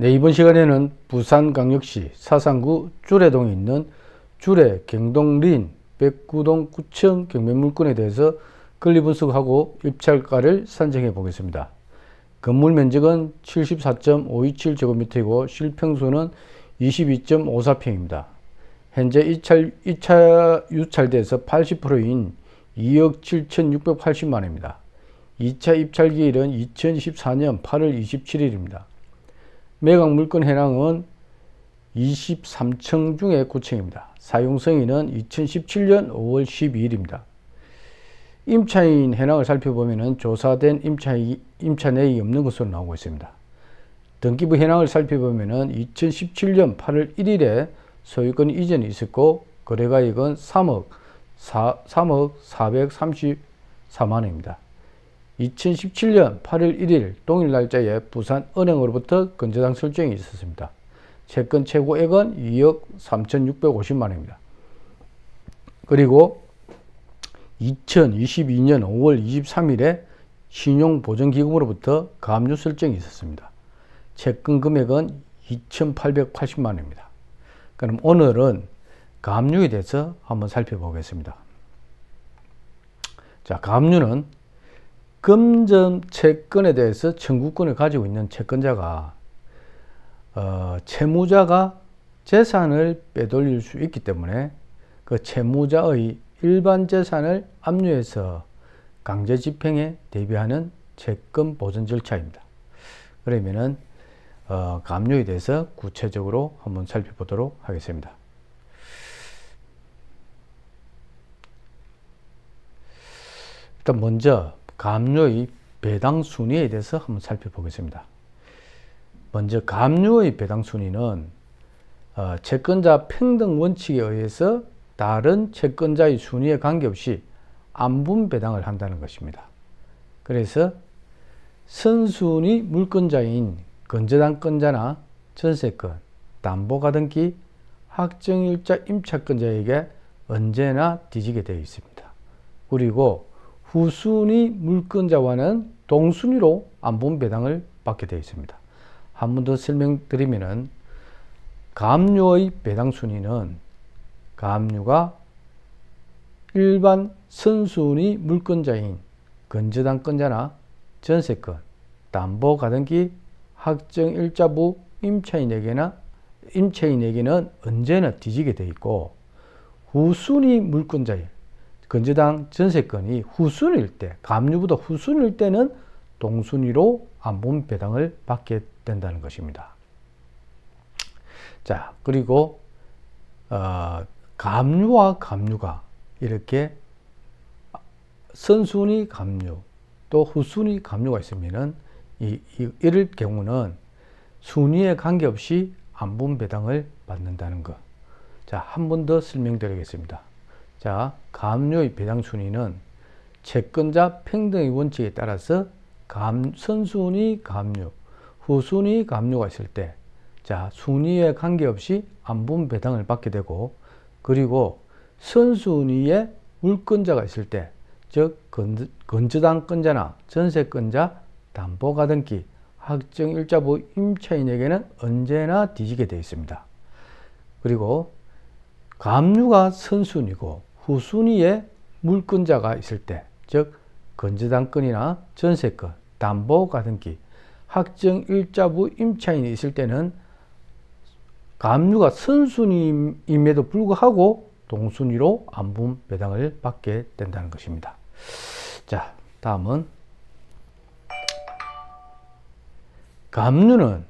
네, 이번 시간에는 부산광역시 사상구 주례동에 있는 주례 경동린 백구동 구청 경매물건에 대해서 권리 분석하고 입찰가를 산정해 보겠습니다. 건물 면적은 74.527제곱미터이고 실평수는 22.54평입니다. 현재 유찰돼서 80%인 2억 7,680만원입니다. 2차 입찰기일은 2024년 8월 27일입니다. 매각 물건 해당은 23층 중에 9층입니다. 사용승인은 2017년 5월 12일입니다. 임차인 해당을 살펴보면 조사된 임차 내역이 없는 것으로 나오고 있습니다. 등기부 현황을 살펴보면 2017년 8월 1일에 소유권 이전이 있었고 거래가액은 3억 434만원입니다. 2017년 8월 1일 동일 날짜에 부산은행으로부터 건저당 설정이 있었습니다. 채권 최고액은 2억 3,650만원입니다. 그리고 2022년 5월 23일에 신용보전기금으로부터 가압류 설정이 있었습니다. 채권 금액은 2,880만원입니다. 그럼 오늘은 가압류에 대해서 한번 살펴보겠습니다. 자, 가압류는 금전 채권에 대해서 청구권을 가지고 있는 채권자가 채무자가 재산을 빼돌릴 수 있기 때문에 그 채무자의 일반 재산을 압류해서 강제 집행에 대비하는 채권 보전 절차입니다. 그러면은 가압류에 대해서 구체적으로 한번 살펴보도록 하겠습니다. 일단 먼저 가압류의 배당 순위에 대해서 한번 살펴보겠습니다. 먼저 가압류의 배당 순위는 채권자 평등 원칙에 의해서 다른 채권자의 순위에 관계없이 안분 배당을 한다는 것입니다. 그래서 선순위 물권자인 건저당권자나 전세권, 담보가등기, 확정일자 임차권자에게 언제나 뒤지게 되어 있습니다. 그리고 후순위 물권자와는 동순위로 안분 배당을 받게 되어 있습니다. 한 번 더 설명드리면은 가압류의 배당 순위는 가압류가 일반 선순위 물권자인 건저당권자나 전세권, 담보가등기, 확정일자부 임차인에게는 언제나 뒤지게 되어 있고 후순위 물권자인 건저당 전세권이 후순위일 때, 가압류보다 후순위일 때는 동순위로 안분 배당을 받게 된다는 것입니다. 자, 그리고 가압류와 가압류가 이렇게 선순위 가압류 또 후순위 가압류가 있으면은 이럴 경우는 순위에 관계없이 안분 배당을 받는다는 것. 자, 한 번 더 설명드리겠습니다. 자, 가압류의 배당 순위는 채권자 평등의 원칙에 따라서 선순위 가압류, 후순위 가압류가 있을 때, 자, 순위에 관계없이 안분 배당을 받게 되고, 그리고 선순위에 물권자가 있을 때, 즉 건저당권자나 전세권자, 담보가등기, 확정일자부 임차인에게는 언제나 뒤지게 되어 있습니다. 그리고 가압류가 선순위고 후순위에 물권자가 있을 때, 즉 건저당권이나 전세권, 담보가등기, 확정일자부 임차인이 있을 때는 가압류가 선순위임에도 불구하고 동순위로 안분 배당을 받게 된다는 것입니다. 자, 다음은 가압류는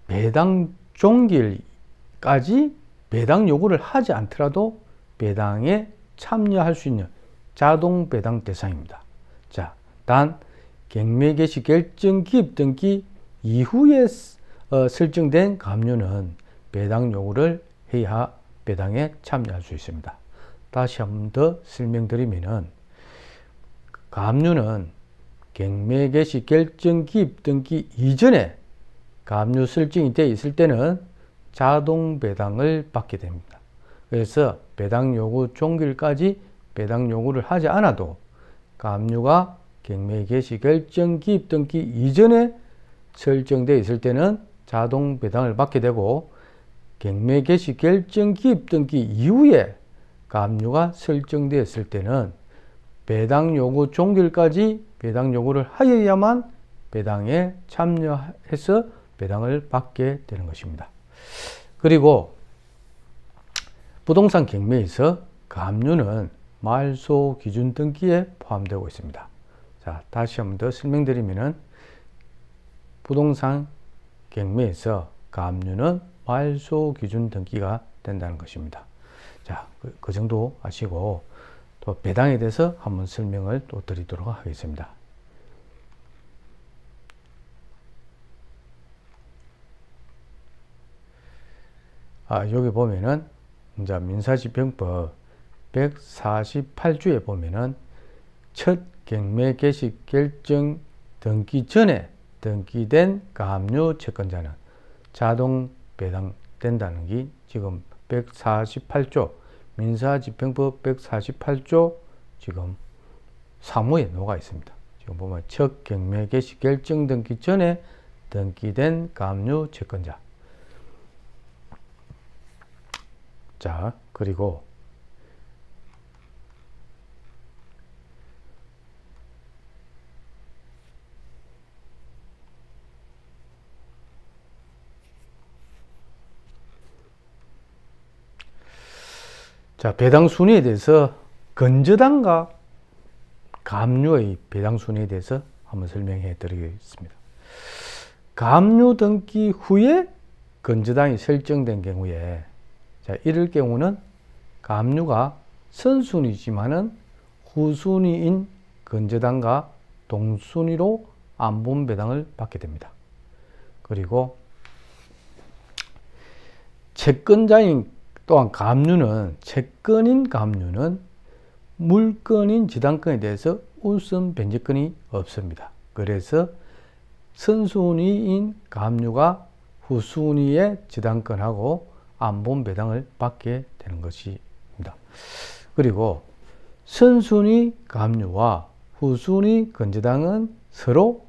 배당 종기일까지 배당 요구를 하지 않더라도 배당에 참여할 수 있는 자동 배당 대상입니다. 자, 단 경매 개시 결정 기입 등기 이후에 설정된 가압류는 배당 요구를 해야 배당에 참여할 수 있습니다. 다시 한 번 더 설명드리면은 가압류는 경매 개시 결정 기입 등기 이전에 가압류 설정이 되어 있을 때는 자동 배당을 받게 됩니다. 그래서 배당 요구 종기일까지 배당 요구를 하지 않아도 가압류가 경매 개시 결정 기입 등기 이전에 설정되어 있을 때는 자동 배당을 받게 되고 경매 개시 결정 기입 등기 이후에 가압류가 설정되었을 때는 배당 요구 종결까지 배당 요구를 하여야만 배당에 참여해서 배당을 받게 되는 것입니다. 그리고 부동산 경매에서 가압류는 말소 기준 등기에 포함되고 있습니다. 자, 다시 한번 더 설명드리면은 부동산 경매에서 가압류는 말소 기준 등기가 된다는 것입니다. 자, 그 정도 아시고 또 배당에 대해서 한번 설명을 또 드리도록 하겠습니다. 여기 보면은 이제 민사집행법 148조에 보면은 첫 경매 개시 결정 등기 전에 등기된 가압류 채권자는 자동 배당된다는 게 지금 148조 민사집행법 148조 지금 3호에 녹아 있습니다. 지금 보면 첫 경매 개시 결정 등기 전에 등기된 가압류 채권자. 자, 그리고 자, 배당 순위에 대해서 건저당과 가압류의 배당 순위에 대해서 한번 설명해 드리겠습니다. 가압류 등기 후에 건저당이 설정된 경우에 자, 이럴 경우는 가압류가 선순위지만은 후순위인 건저당과 동순위로 안분 배당을 받게 됩니다. 그리고 채권자인 또한 가압류는 채권인 가압류는 물건인 지당권에 대해서 우선 변제권이 없습니다. 그래서 선순위인 가압류가 후순위의 지당권하고 안분 배당을 받게 되는 것입니다. 그리고 선순위 가압류와 후순위 건저당은 서로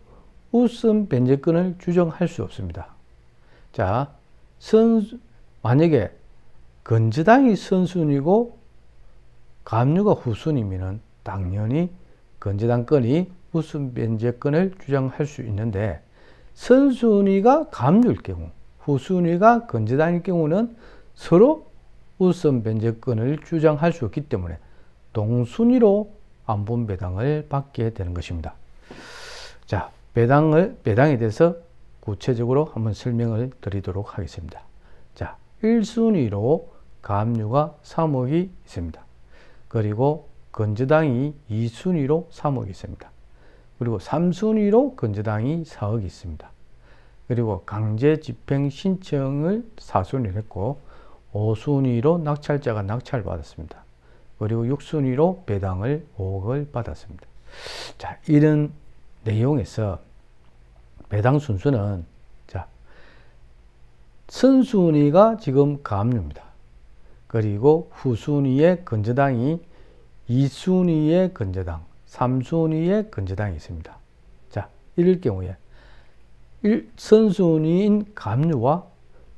우선 변제권을 주장할 수 없습니다. 자, 만약에 건저당이 선순위고 가압류가 후순위면 당연히 건저당권이 우선 변제권을 주장할 수 있는데 선순위가 가압류일 경우 후순위가 건저당일 경우는 서로 우선 변제권을 주장할 수 없기 때문에 동순위로 안분 배당을 받게 되는 것입니다. 자, 배당에 대해서 구체적으로 한번 설명을 드리도록 하겠습니다. 자, 1순위로 가압류가 3억이 있습니다. 그리고 건저당이 2순위로 3억이 있습니다. 그리고 3순위로 건저당이 4억이 있습니다. 그리고 강제 집행 신청을 4순위로 했고 5순위로 낙찰자가 낙찰을 받았습니다. 그리고 6순위로 배당을 5억을 받았습니다. 자, 이런 내용에서 배당 순서는 자, 선순위가 지금 가압류입니다. 그리고 후순위의 건저당이 2순위의 건저당, 3순위의 건저당이 있습니다. 자, 이럴 경우에 선순위인 가압류와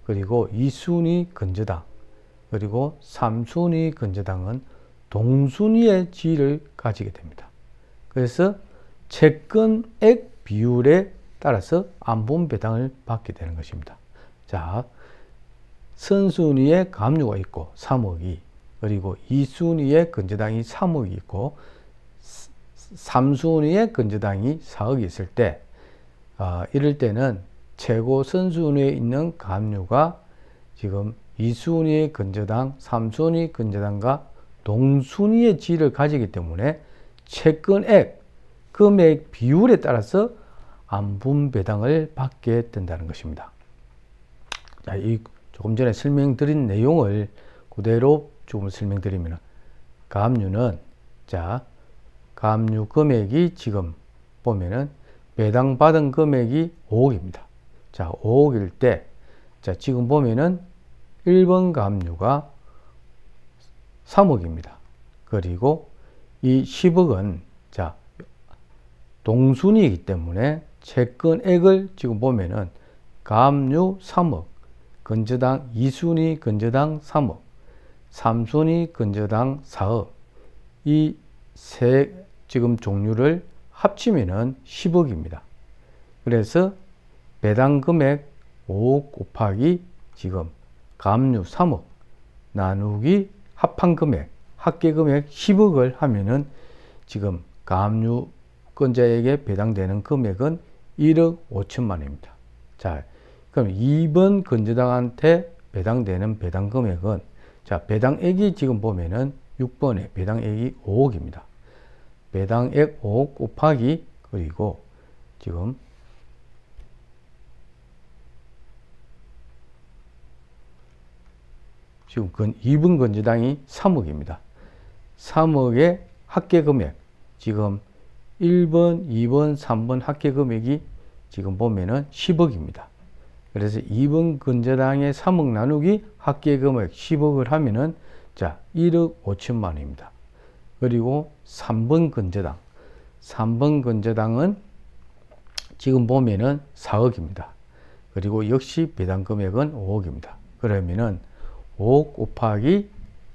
그리고 2순위 건저당 그리고 3순위 건저당은 동순위의 지위를 가지게 됩니다. 그래서 채권액 비율에 따라서 안분 배당을 받게 되는 것입니다. 자, 선순위에 가압류가 있고 3억이 그리고 2순위에 건저당이 3억이 있고 3순위에 건저당이 4억이 있을 때 이럴 때는 최고 선순위에 있는 가압류가 지금 2순위의 건저당, 3순위 건저당과 동순위의 지위를 가지기 때문에 채권액, 금액 비율에 따라서 안분 배당을 받게 된다는 것입니다. 자, 이 조금 전에 설명드린 내용을 그대로 조금 설명드리면 가압류는 자, 가압류 금액이 지금 보면은 배당 받은 금액이 5억입니다. 자, 5억일 때, 자, 지금 보면은 1번 가압류가 3억입니다. 그리고 이 10억은, 자, 동순위이기 때문에 채권액을 지금 보면은 가압류 3억, 건저당 2순위 건저당 3억, 3순위 건저당 4억. 이 세 지금 종류를 합치면은 10억입니다. 그래서 배당 금액 5억 곱하기 지금 가압류 3억 나누기 합한 금액, 합계 금액 10억을 하면은 지금 가압류 건자에게 배당되는 금액은 1억 5천만 원입니다. 자, 그럼 2번 건저당한테 배당되는 배당 금액은, 자, 배당액이 지금 보면은 6번에 배당액이 5억입니다. 배당액 5억 곱하기, 그리고 지금 지금 2번 건저당이 3억입니다. 3억의 합계 금액, 지금 1번, 2번, 3번 합계 금액이 지금 보면은 10억입니다. 그래서 2번 건저당의 3억 나누기 합계 금액 10억을 하면은, 자, 1억 5천만 원입니다. 그리고 3번 건저당. 3번 건저당은 지금 보면은 4억입니다. 그리고 역시 배당 금액은 5억입니다. 그러면은 5억 곱하기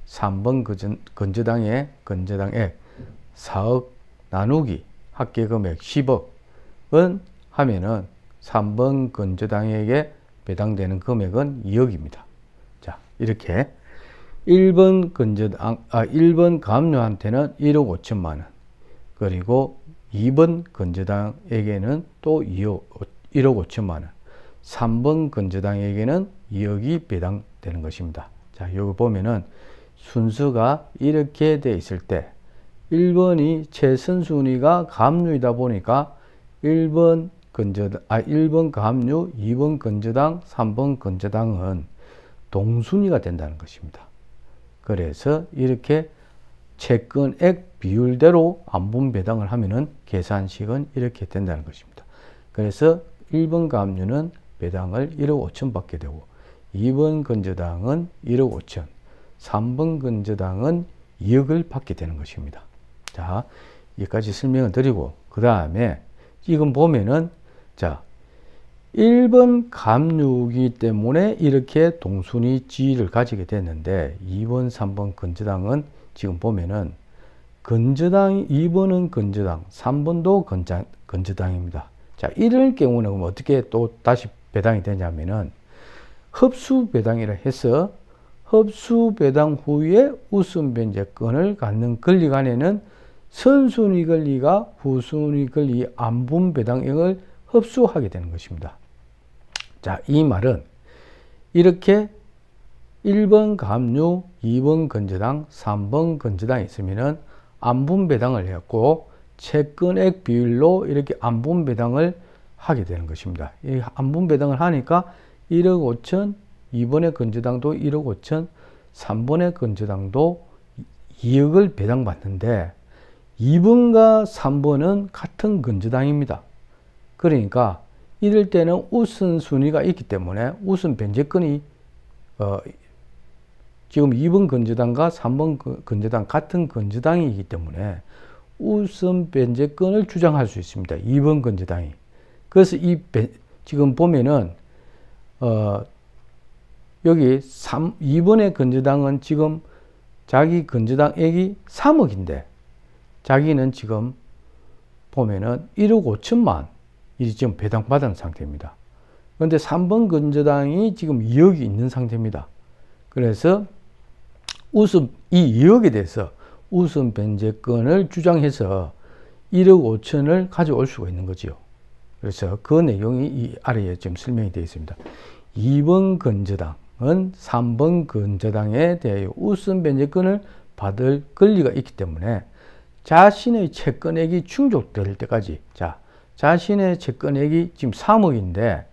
3번 건저당의 건저당액 4억 나누기 합계 금액 10억은 하면은 3번 건저당에게 배당되는 금액은 2억입니다. 자, 이렇게 1번 가압류한테는 1억 5천만 원, 그리고 2번 건저당에게는 또 1억 5천만 원, 3번 건저당에게는 2억이 배당되는 것입니다. 자, 여기 보면은 순서가 이렇게 되어 있을 때 1번이 최선순위가 가압류이다 보니까 1번 가압류, 2번 건저당, 3번 건저당은 동순위가 된다는 것입니다. 그래서 이렇게 채권액 비율대로 안분 배당을 하면은 계산식은 이렇게 된다는 것입니다. 그래서 1번 가압류는 배당을 1억 5천 받게 되고, 2번 건저당은 1억 5천, 3번 건저당은 2억을 받게 되는 것입니다. 자, 여기까지 설명을 드리고, 그 다음에 지금 보면은, 자, 1번 가압류이기 때문에 이렇게 동순위 지위를 가지게 됐는데, 2번, 3번 건저당은 지금 보면은 건저당, 2번은 건저당, 3번도 건저당입니다. 자, 이럴 경우는 그럼 어떻게 또 다시 배당이 되냐면은 흡수 배당이라 해서 흡수 배당 후에 우선 변제권을 갖는 권리 간에는 선순위 권리가 후순위 권리 안분 배당액을 흡수하게 되는 것입니다. 자, 이 말은 이렇게 1번 가압류, 2번 건저당, 3번 건저당이 있으면은 안분 배당을 했고 채권액 비율로 이렇게 안분 배당을 하게 되는 것입니다. 이 안분 배당을 하니까 1억 5천, 2번의 건저당도 1억 5천, 3번의 건저당도 2억을 배당받는데 2번과 3번은 같은 건저당입니다. 그러니까 이럴 때는 우선순위가 있기 때문에 우선 변제권이 지금 2번 건저당과 3번 건저당 같은 건저당이기 때문에 우선 변제권을 주장할 수 있습니다. 2번 건저당이. 그래서 지금 보면은 여기 2번의 건저당은 지금 자기 건저당액이 3억인데 자기는 지금 보면은 1억 5천만 이 지금 배당받은 상태입니다. 그런데 3번 건저당이 지금 2억이 있는 상태입니다. 그래서 이 2억에 대해서 우선 변제권을 주장해서 1억 5천을 가져올 수가 있는 거죠. 그래서 그 내용이 이 아래에 지금 설명이 되어 있습니다. 2번 건저당은 3번 건저당에 대하여 우선 변제권을 받을 권리가 있기 때문에 자신의 채권액이 충족될 때까지, 자, 자신의 채권액이 지금 3억인데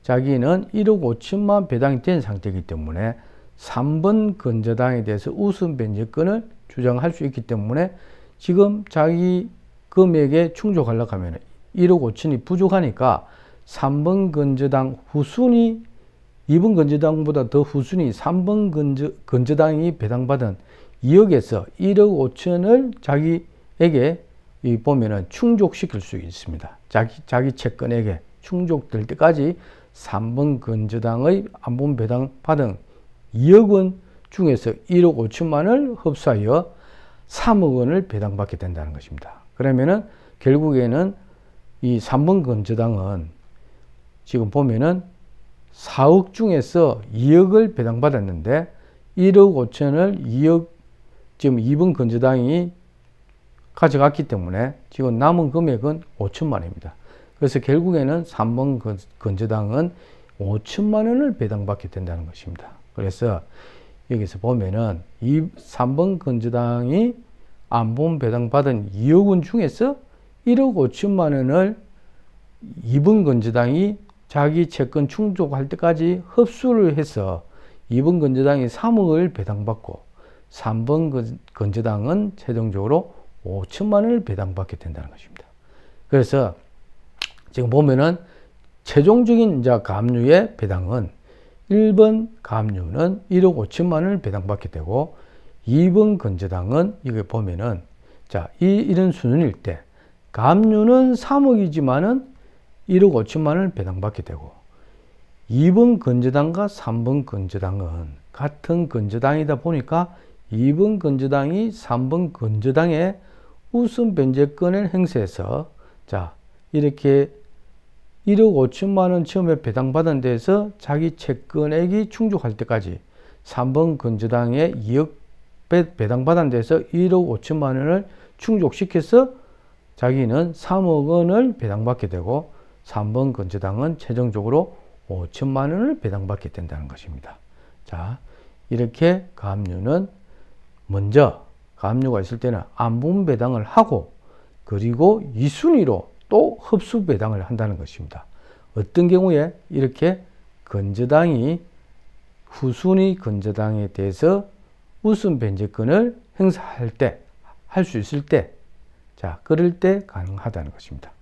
자기는 1억 5천만 배당이 된 상태이기 때문에 3번 건저당에 대해서 우선 변제권을 주장할 수 있기 때문에 지금 자기 금액에 충족하려고 하면 1억 5천이 부족하니까 3번 건저당 후순위, 2번 건저당보다 더 후순위 3번 건저당이 배당받은 2억에서 1억 5천을 자기에게 보면은 충족시킬 수 있습니다. 자기 채권에게 충족될 때까지 3번 건저당의 안본 배당 받은 2억 원 중에서 1억 5천만 원을 흡수하여 3억 원을 배당받게 된다는 것입니다. 그러면은 결국에는 이 3번 건저당은 지금 보면은 4억 중에서 2억을 배당받았는데 1억 5천을 2억 지금 2번 건저당이 가져갔기 때문에 지금 남은 금액은 5천만 원입니다. 그래서 결국에는 3번 건저당은 5천만 원을 배당받게 된다는 것입니다. 그래서 여기서 보면은 이 3번 건저당이 안본 배당받은 2억 원 중에서 1억 5천만 원을 2번 건저당이 자기 채권 충족할 때까지 흡수를 해서 2번 건저당이 3억을 배당받고 3번 건저당은 최종적으로 5천만 원을 배당받게 된다는 것입니다. 그래서 지금 보면은 최종적인 이제 가압류의 배당은 1번 가압류는 1억 5천만 원을 배당받게 되고 2번 건저당은 이거 보면은 자, 이런 수준일 때 가압류는 3억이지만은 1억 5천만 원을 배당받게 되고 2번 건저당과 3번 건저당은 같은 건저당이다 보니까 2번 건저당이 3번 건저당에 우선 변제권을 행사해서 자 이렇게 1억 5천만 원 처음에 배당받은 데서 자기 채권액이 충족할 때까지 3번 건저당에 2억 배당받은 데서 1억 5천만 원을 충족시켜서 자기는 3억 원을 배당받게 되고 3번 건저당은 최종적으로 5천만 원을 배당받게 된다는 것입니다. 자, 이렇게 가압류는 먼저 가압류가 있을 때는 안본 배당을 하고 그리고 2순위로 또 흡수 배당을 한다는 것입니다. 어떤 경우에 이렇게 건저당이 후순위 건저당에 대해서 우선 변제권을 행사할 때, 할 수 있을 때, 자, 그럴 때 가능하다는 것입니다.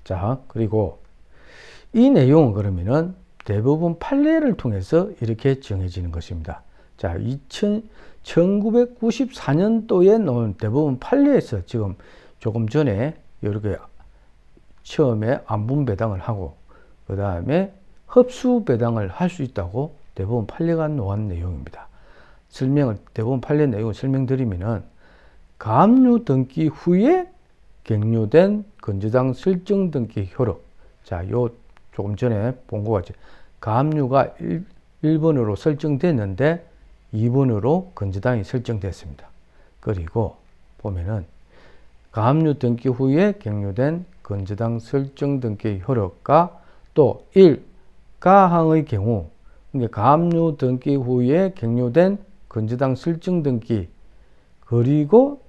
자, 그리고 이 내용은 그러면은 대부분 판례를 통해서 이렇게 정해지는 것입니다. 자, 1994년도에 나온 대부분 판례에서 지금 조금 전에 이렇게 처음에 안분 배당을 하고 그 다음에 흡수 배당을 할 수 있다고 대부분 판례가 놓은 내용입니다. 대부분 판례 내용을 설명드리면은 가압류 등기 후에 갱료된 건저당 설정 등기 효력. 자, 요 조금 전에 본 것 같이 가압류가 1번으로 설정됐는데 2번으로 건저당이 설정됐습니다. 그리고 보면은 가압류 등기 후에 갱료된 건저당 설정 등기 효력과 또 1. 가항의 경우 그러니까 가압류 등기 후에 갱료된 건저당 설정 등기 그리고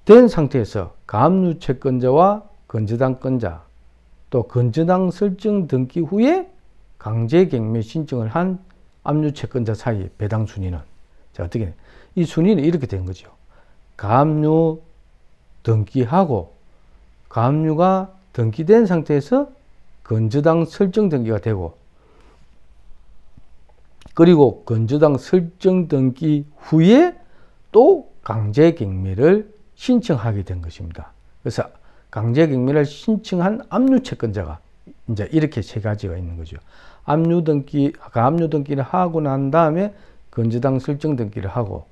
된 상태에서 가압류 채권자와 건저당권자 또 건저당 설정 등기 후에 강제갱매 신청을 한 압류 채권자 사이 배당 순위는 자 어떻게 이 순위는 이렇게 된 거죠. 가압류 등기하고 가압류가 등기된 상태에서 건저당 설정 등기가 되고 그리고 건저당 설정 등기 후에 또 강제갱매를 신청하게 된 것입니다. 그래서 강제갱매를 신청한 압류 채권자가 이제 이렇게 세 가지가 있는 거죠. 가압류 등기를 하고 난 다음에 건저당 설정 등기를 하고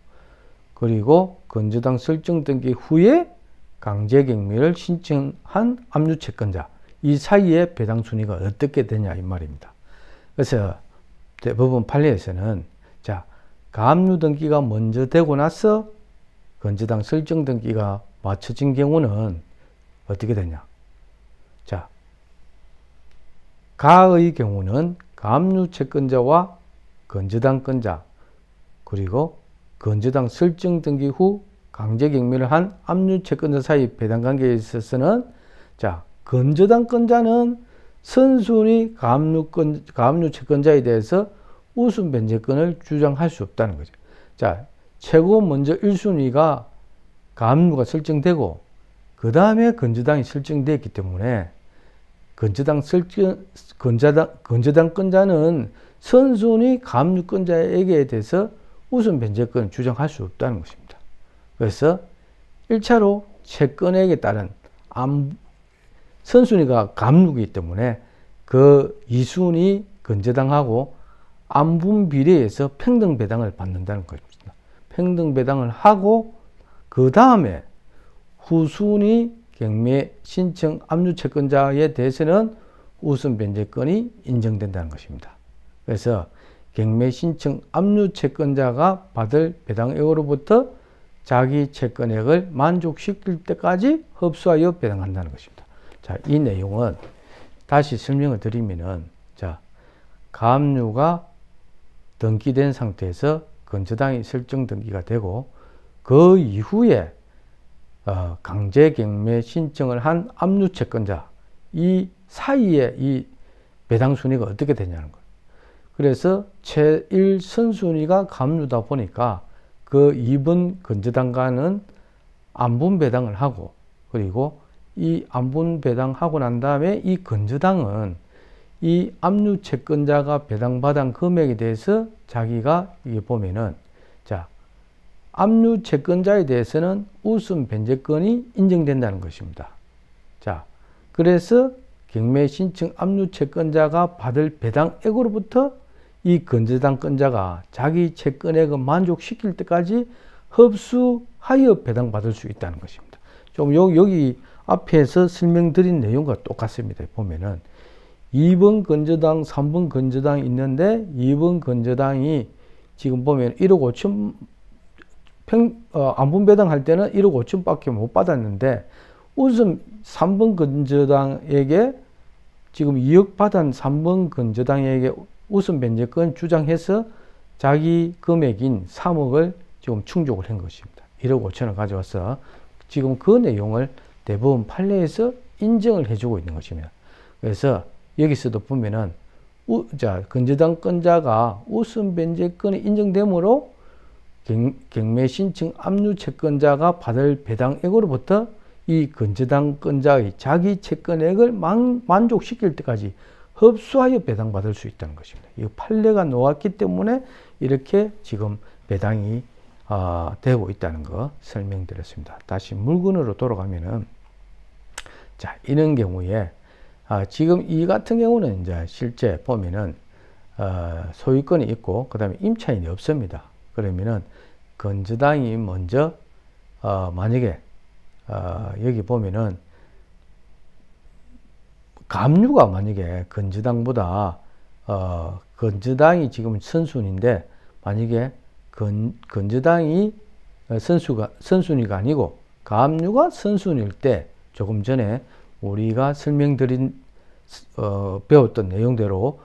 그리고 건저당 설정 등기 후에 강제갱매를 신청한 압류 채권자 이 사이에 배당 순위가 어떻게 되냐 이 말입니다. 그래서 대부분 판례에서는 자 가압류 등기가 먼저 되고 나서 건저당 설정 등기가 맞춰진 경우는 어떻게 되냐? 자, 가의 경우는 가압류 채권자와 건저당권자 그리고 건저당 설정 등기 후 강제갱매를 한 압류 채권자 사이 배당 관계에 있어서는 자, 건저당권자는 선순위 가압류 채권자에 대해서 우선 변제권을 주장할 수 없다는 거죠. 자, 최고 먼저 1순위가 가압류가 설정되고 그 다음에 건저당이 설정되었기 때문에 건저당권자는 선순위 가압류권자에게 대해서 우선 변제권을 주장할 수 없다는 것입니다. 그래서 1차로 채권액에 따른 선순위가 감루이기 때문에 그 이순위 건저당하고 안분 비례해서 평등 배당을 받는다는 것입니다. 평등 배당을 하고 그 다음에 후순위 경매 신청 압류 채권자에 대해서는 우선 변제권이 인정된다는 것입니다. 그래서 경매 신청 압류 채권자가 받을 배당액으로부터 자기 채권액을 만족시킬 때까지 흡수하여 배당한다는 것입니다. 자, 이 내용은 다시 설명을 드리면은, 자, 가압류가 등기된 상태에서 건저당이 설정 등기가 되고, 그 이후에 강제 경매 신청을 한 압류 채권자, 이 사이에 이 배당 순위가 어떻게 되냐는 거예요. 그래서 제1 선순위가 가압류다 보니까 그 2번 건저당과는 안분 배당을 하고, 그리고 이 안분 배당하고 난 다음에 이 건저당은 이 압류 채권자가 배당받은 금액에 대해서 자기가 이게 보면은, 자, 압류 채권자에 대해서는 우선 변제권이 인정된다는 것입니다. 자, 그래서 경매 신청 압류 채권자가 받을 배당액으로부터 이 건저당권자가 자기 채권액을 만족시킬 때까지 흡수하여 배당받을 수 있다는 것입니다. 좀 여기 앞에서 설명드린 내용과 똑같습니다. 보면은 2번 건저당, 3번 건저당이 있는데 2번 건저당이 지금 보면 1억 5천 안분 배당할 때는 1억 5천 밖에 못 받았는데 우선 3번 건저당에게 지금 2억 받은 3번 건저당에게 우선 변제권 주장해서 자기 금액인 3억을 지금 충족을 한 것입니다. 1억 5천을 가져와서 지금 그 내용을 대법원 판례에서 인정을 해주고 있는 것입니다. 그래서 여기서도 보면은 건저당권자가 우선 변제권이 인정되므로 경매 신청 압류 채권자가 받을 배당액으로부터 이 건저당권자의 자기 채권액을 만족시킬 때까지 흡수하여 배당받을 수 있다는 것입니다. 이 판례가 나왔기 때문에 이렇게 지금 배당이 되고 있다는 거 설명드렸습니다. 다시 물건으로 돌아가면은, 자, 이런 경우에 지금 이 같은 경우는 이제 실제 보면은 소유권이 있고 그 다음에 임차인이 없습니다. 그러면은 건저당이 먼저 만약에 여기 보면은 가압류가 만약에 건저당보다 건저당이 지금 선순위인데 만약에 건저당이 선순위가 아니고 가압류가 선순위일 때 조금 전에 우리가 설명드린 배웠던 내용대로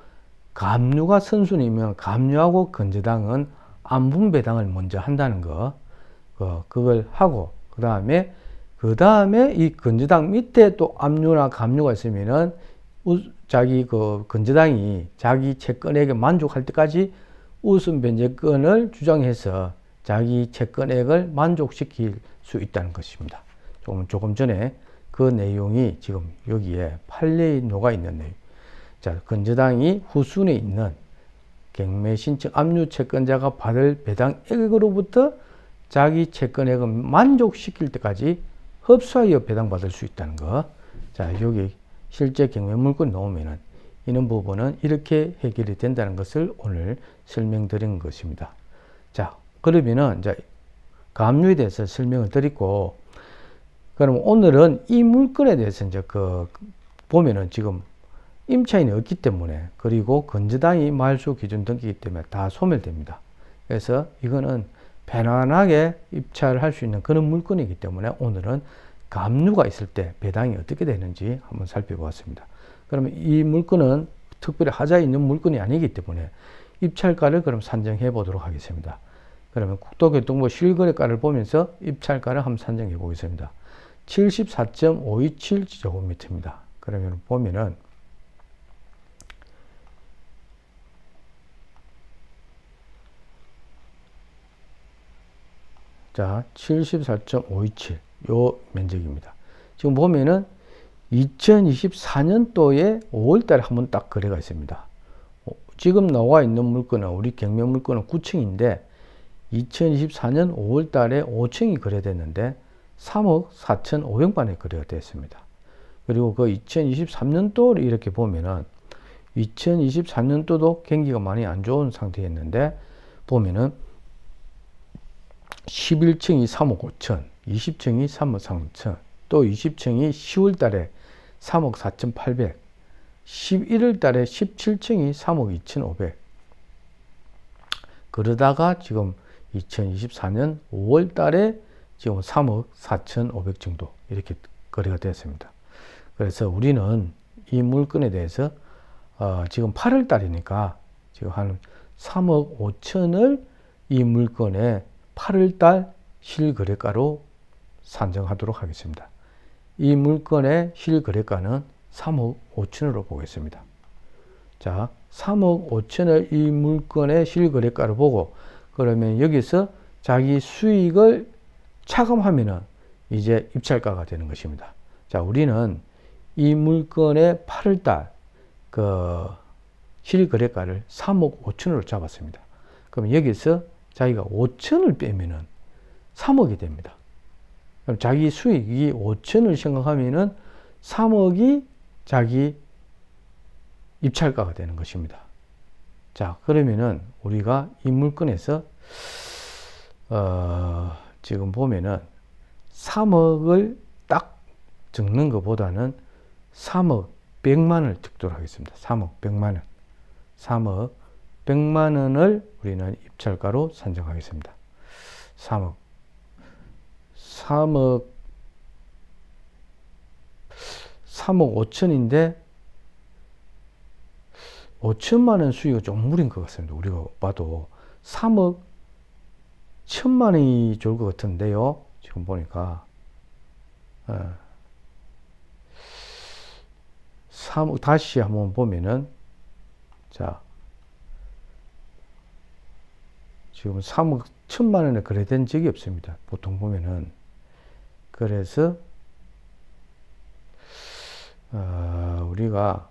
가압류가 선순위면 가압류하고 건저당은 안분 배당을 먼저 한다는 거, 그걸 하고 그 다음에 이 건저당 밑에 또 압류나 가압류가 있으면은 자기 건저당이 자기 채권액에 만족할 때까지 우선 변제권을 주장해서 자기 채권액을 만족시킬 수 있다는 것입니다. 조금 전에 그 내용이 지금 여기에 판례에 녹아 있는 내용. 자, 건저당이 후순위에 있는 경매 신청 압류 채권자가 받을 배당액으로부터 자기 채권액을 만족시킬 때까지 흡수하여 배당받을 수 있다는 거. 자, 여기 실제 경매 물건이 나오면은 이런 부분은 이렇게 해결이 된다는 것을 오늘 설명드린 것입니다. 자, 그러면은 이제 가압류에 대해서 설명을 드리고, 그럼 오늘은 이 물건에 대해서 이제 보면은 지금 임차인이 없기 때문에, 그리고 건저당이 말소 기준 등기이기 때문에 다 소멸됩니다. 그래서 이거는 편안하게 입찰을 할 수 있는 그런 물건이기 때문에 오늘은 가압류가 있을 때 배당이 어떻게 되는지 한번 살펴보았습니다. 그러면 이 물건은 특별히 하자에 있는 물건이 아니기 때문에 입찰가를 그럼 산정해 보도록 하겠습니다. 그러면 국토교통부 실거래가를 보면서 입찰가를 한번 산정해 보겠습니다. 74.527제곱미터입니다. 그러면 보면은 자, 74.527 요 면적입니다. 지금 보면은 2024년도에 5월달에 한번 딱 거래가 있습니다. 지금 나와 있는 물건은 우리 경매 물건은 9층인데 2024년 5월달에 5층이 거래됐는데 3억 4,500만원에 거래가 됐습니다. 그리고 그 2023년도를 이렇게 보면은 2023년도도 경기가 많이 안 좋은 상태였는데 보면은 11층이 3억 5천, 20층이 3억 3천, 또 20층이 10월 달에 3억 4,800, 11월 달에 17층이 3억 2,500. 그러다가 지금 2024년 5월 달에 지금 3억 4,500 정도 이렇게 거래가 되었습니다. 그래서 우리는 이 물건에 대해서 지금 8월 달이니까 지금 한 3억 5천을 이 물건의 8월 달 실거래가로 산정하도록 하겠습니다. 이 물건의 실거래가는 3억 5천으로 보겠습니다. 자, 3억 5천을 이 물건의 실거래가를 보고 그러면 여기서 자기 수익을 차감하면은 이제 입찰가가 되는 것입니다. 자, 우리는 이 물건의 8월 달 그 실거래가를 3억 5천으로 잡았습니다. 그럼 여기서 자기가 5천을 빼면은 3억이 됩니다. 그럼 자기 수익이 5천을 생각하면은 3억이 자기 입찰가가 되는 것입니다. 자, 그러면은 우리가 이 물건에서 지금 보면은 3억을 딱 적는 것보다는 3억 100만원을 적도록 하겠습니다. 3억 100만원. 3억 100만원을 우리는 입찰가로 산정하겠습니다. 3억 5천인데 5천만원 수익이 좀 무리인 것 같습니다. 우리가 봐도 3억 1천만원이 좋을 것 같은데요. 지금 보니까 3억 다시 한번 보면은 자 지금 3억 1천만원에 거래된 적이 없습니다. 보통 보면은 그래서 우리가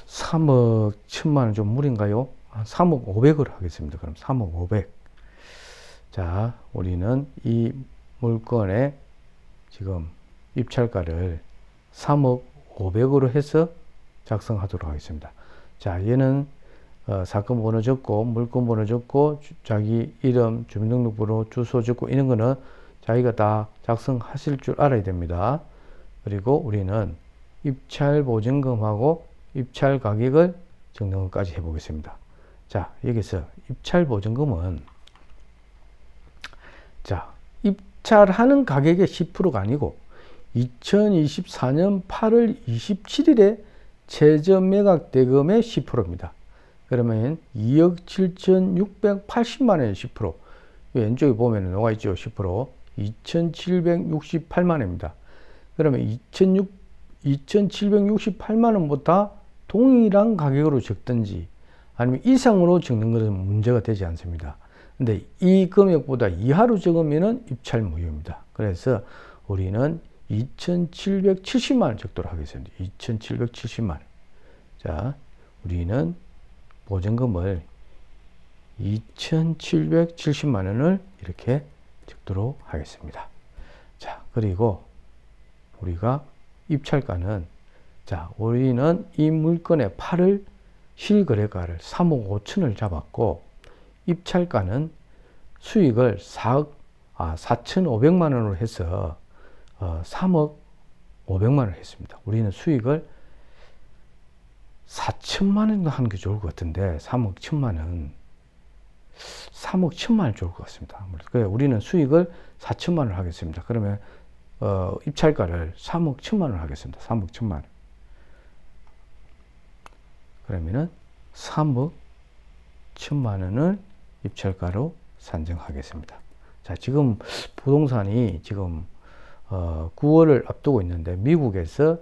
3억 1천만원 좀 무리인가요? 3억 500으로 하겠습니다. 그럼 3억 500. 자, 우리는 이 물건의 지금 입찰가를 3억 500으로 해서 작성하도록 하겠습니다. 자, 얘는 사건 번호 적고 물건 번호 적고 자기 이름, 주민등록번호, 주소 적고 이런 거는 자기가 다 작성하실 줄 알아야 됩니다. 그리고 우리는 입찰 보증금하고 입찰 가격을 적는 것까지 해보겠습니다. 자, 여기서 입찰 보증금은 자, 입찰하는 가격의 10%가 아니고 2024년 8월 27일에 최저 매각 대금의 10%입니다. 그러면 2억 7,680만 원의 10%. 왼쪽에 보면 나와 있죠. 10%. 2,768만 원입니다. 그러면 2,768만 원보다 동일한 가격으로 적든지 아니면 이상으로 적는 것은 문제가 되지 않습니다. 근데 이 금액보다 이하로 적으면 입찰 무효입니다. 그래서 우리는 2,770만 원 적도록 하겠습니다. 2,770만 원. 자, 우리는 보증금을 2,770만 원을 이렇게 적도록 하겠습니다. 자, 그리고 우리가 입찰가는 자, 우리는 이 물건의 8월 실거래가를 3억 5천을 잡았고 입찰가는 수익을 4,500만 원으로 해서 3억 500만 원을 했습니다. 우리는 수익을 4천만 원 하는 게 좋을 것 같은데 3억 1천만 원 3억 1천만 원 좋을 것 같습니다. 그래서 우리는 수익을 4천만 원 하겠습니다. 그러면 입찰가를 3억 1천만 원 하겠습니다. 3억 1천만 원. 그러면은 3억 1천만 원을 입찰가로 산정하겠습니다. 자, 지금 부동산이 지금 9월을 앞두고 있는데 미국에서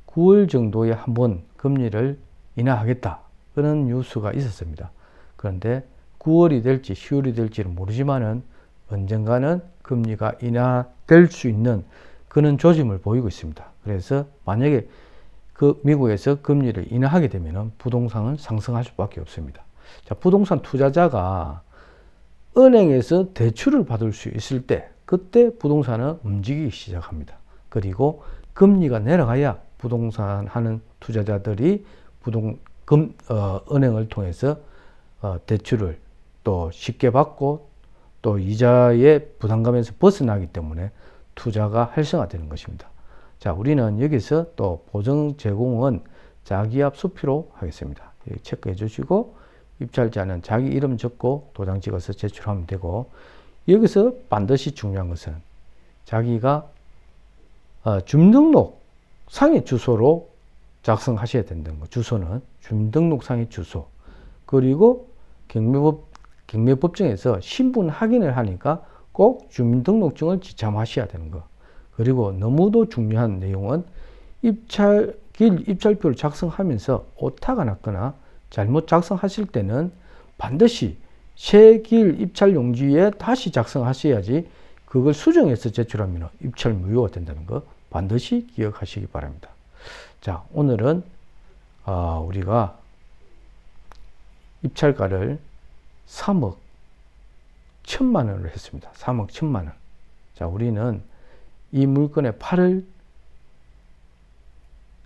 9월 정도에 한번 금리를 인하하겠다 그런 뉴스가 있었습니다. 그런데 9월이 될지 10월이 될지는 모르지만은 언젠가는 금리가 인하될 수 있는 그런 조짐을 보이고 있습니다. 그래서 만약에 그 미국에서 금리를 인하하게 되면 부동산은 상승할 수밖에 없습니다. 자, 부동산 투자자가 은행에서 대출을 받을 수 있을 때 그때 부동산은 움직이기 시작합니다. 그리고 금리가 내려가야 부동산 하는 투자자들이 은행을 통해서 대출을 또 쉽게 받고 또 이자의 부담감에서 벗어나기 때문에 투자가 활성화되는 것입니다. 자, 우리는 여기서 또 보증 제공은 자기압 수표로 하겠습니다. 여기 체크해 주시고 입찰자는 자기 이름 적고 도장 찍어서 제출하면 되고, 여기서 반드시 중요한 것은 자기가 주민등록상의 주소로 작성하셔야 된다는 거. 주소는 주민등록상의 주소. 그리고 경매법정에서 신분 확인을 하니까 꼭 주민등록증을 지참하셔야 되는 거. 그리고 너무도 중요한 내용은 입찰표를 작성하면서 오타가 났거나 잘못 작성하실 때는 반드시 새 길 입찰 용지에 다시 작성하셔야지 그걸 수정해서 제출하면 입찰 무효가 된다는 거 반드시 기억하시기 바랍니다. 자, 오늘은 우리가 입찰가를 3억 1천만 원으로 했습니다. 3억 1천만 원. 자, 우리는 이 물건의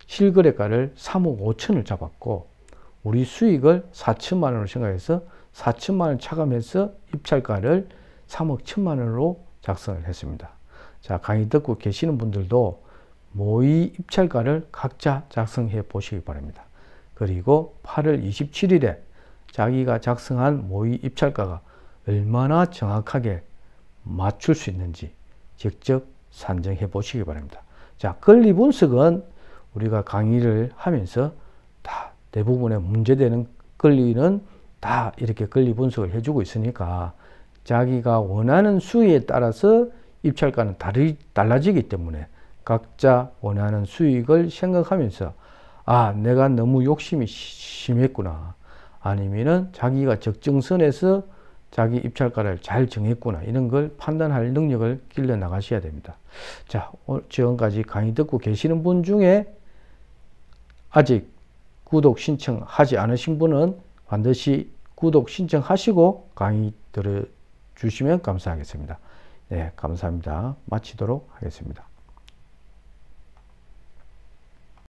실거래가를 3억 5천을 잡았고, 우리 수익을 4천만 원으로 생각해서 4천만 원 차감해서 입찰가를 3억 1천만 원으로 작성을 했습니다. 자, 강의 듣고 계시는 분들도 모의 입찰가를 각자 작성해 보시기 바랍니다. 그리고 8월 27일에 자기가 작성한 모의 입찰가가 얼마나 정확하게 맞출 수 있는지 직접 산정해 보시기 바랍니다. 자, 권리 분석은 우리가 강의를 하면서 다 대부분의 문제되는 권리는 다 이렇게 권리 분석을 해주고 있으니까 자기가 원하는 수위에 따라서 입찰가는 달라지기 때문에 각자 원하는 수익을 생각하면서 내가 너무 욕심이 심했구나, 아니면은 자기가 적정선에서 자기 입찰가를 잘 정했구나, 이런 걸 판단할 능력을 길러 나가셔야 됩니다. 자, 지금까지 강의 듣고 계시는 분 중에 아직 구독 신청하지 않으신 분은 반드시 구독 신청하시고 강의 들어주시면 감사하겠습니다. 네, 감사합니다. 마치도록 하겠습니다.